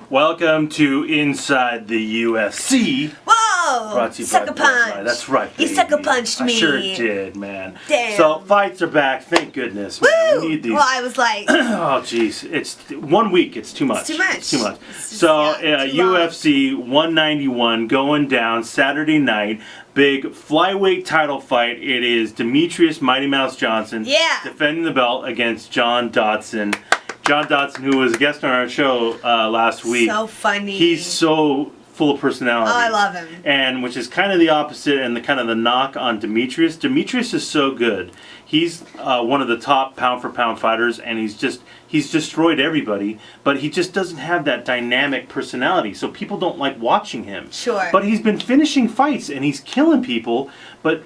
Welcome to Inside the UFC. Whoa! Brought to you Sucker by punch. That's right, baby. You sucker punched me. I sure did, man. Damn. So fights are back. Thank goodness. Woo! Man. We need these. Well, I was like, oh, jeez. It's 1 week. It's too much. It's too much. It's too much. It's just, So yeah, too long. UFC 191 going down Saturday night. Big flyweight title fight. It is Demetrius Mighty Mouse Johnson defending the belt against John Dodson. John Dodson, who was a guest on our show last week. So funny. He's so full of personality. Oh, I love him. And which is kind of the opposite and the kind of the knock on Demetrius. Demetrius is so good. He's one of the top pound for pound fighters, and he's destroyed everybody, but he just doesn't have that dynamic personality. So people don't like watching him. Sure. But he's been finishing fights and he's killing people, but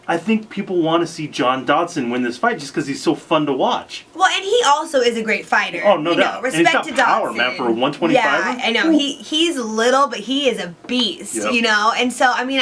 I think people want to see John Dodson win this fight just because he's so fun to watch. Well, and he also is a great fighter. Oh, no doubt. Respect and he's got to power, Dodson. man, for a 125er. Yeah, I know. He's little, but he is a beast. Yep. You know, and so I mean,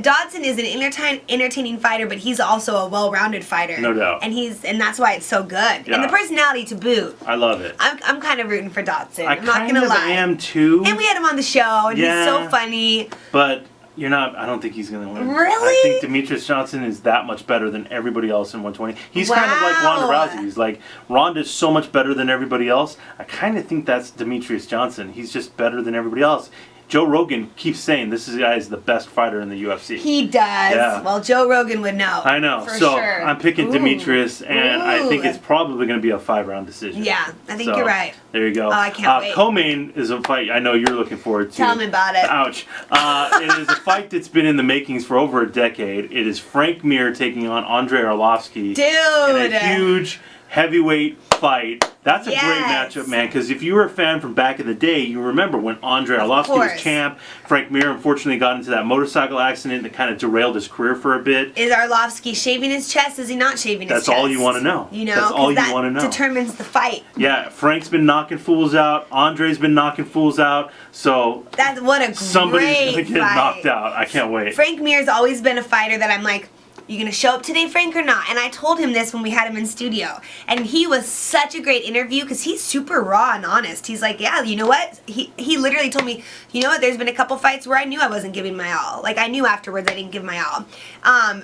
Dodson is an entertaining fighter, but he's also a well-rounded fighter. No doubt. And that's why it's so good. Yeah. And the personality to boot. I love it. I'm kind of rooting for Dodson. I'm not kind gonna of lie. am too. And we had him on the show, and he's so funny. But you're not. I don't think he's going to win. Really? I think Demetrius Johnson is that much better than everybody else in 120. He's kind of like Ronda Rousey. He's like, Ronda's so much better than everybody else. I kind of think that's Demetrius Johnson. He's just better than everybody else. Joe Rogan keeps saying this guy is the best fighter in the UFC. He does. Yeah. Well, Joe Rogan would know. I know. For so sure. I'm picking Demetrius, and I think it's probably going to be a 5-round decision. Yeah, I think you're right. There you go. Oh, I can't wait. Co-main is a fight I know you're looking forward to. Tell me about it. Ouch. It is a fight that's been in the makings for over a decade. It is Frank Mir taking on Andrei Arlovski. Dude! In a huge heavyweight fight. That's a great matchup, man, because if you were a fan from back in the day, you remember when Andrei Arlovski was champ. Frank Mir unfortunately got into that motorcycle accident that kind of derailed his career for a bit. Is Arlovski shaving his chest? Is he not shaving his chest? That's all you want to know. You know, that's all you want to know. That determines the fight. Yeah, Frank's been knocking fools out. Andre's been knocking fools out. So that's what a great somebody's gonna get fight. knocked out. I can't wait. Frank Mir's always been a fighter that I'm like, you gonna show up today, Frank, or not? And I told him this when we had him in studio, and he was such a great interview because he's super raw and honest. He's like, yeah, you know what? He literally told me, you know what? There's been a couple fights where I knew I wasn't giving my all. Like I knew afterwards I didn't give my all.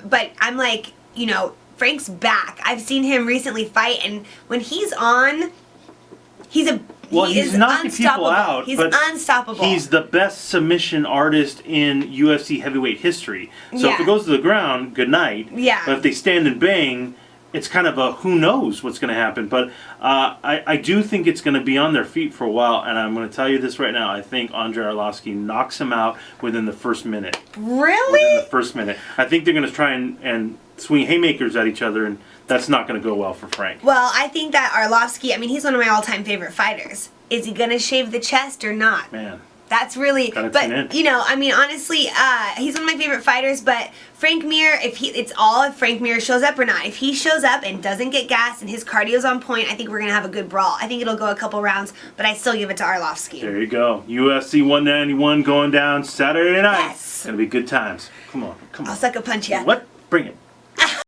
But I'm like, you know, Frank's back. I've seen him recently fight, and when he's on, he's knocking people out. He's unstoppable. He's the best submission artist in UFC heavyweight history. So if it goes to the ground, good night. Yeah. But if they stand and bang, it's kind of a who knows what's going to happen. But I do think it's going to be on their feet for a while. And I'm going to tell you this right now. I think Andrei Arlovski knocks him out within the first minute. Really? Within the first minute. I think they're going to try and swing haymakers at each other, and that's not going to go well for Frank. Well, I think that Arlovski, I mean, he's one of my all-time favorite fighters. Is he going to shave the chest or not? Man. That's really, but you know, I mean, honestly, he's one of my favorite fighters. But Frank Mir, it's all if Frank Mir shows up or not. If he shows up and doesn't get gassed and his cardio's on point, I think we're gonna have a good brawl. I think it'll go a couple rounds, but I still give it to Arlovski. There you go. UFC 191 going down Saturday night. Yes. It's gonna be good times. Come on, come on. I'll sucker punch ya. What? Bring it.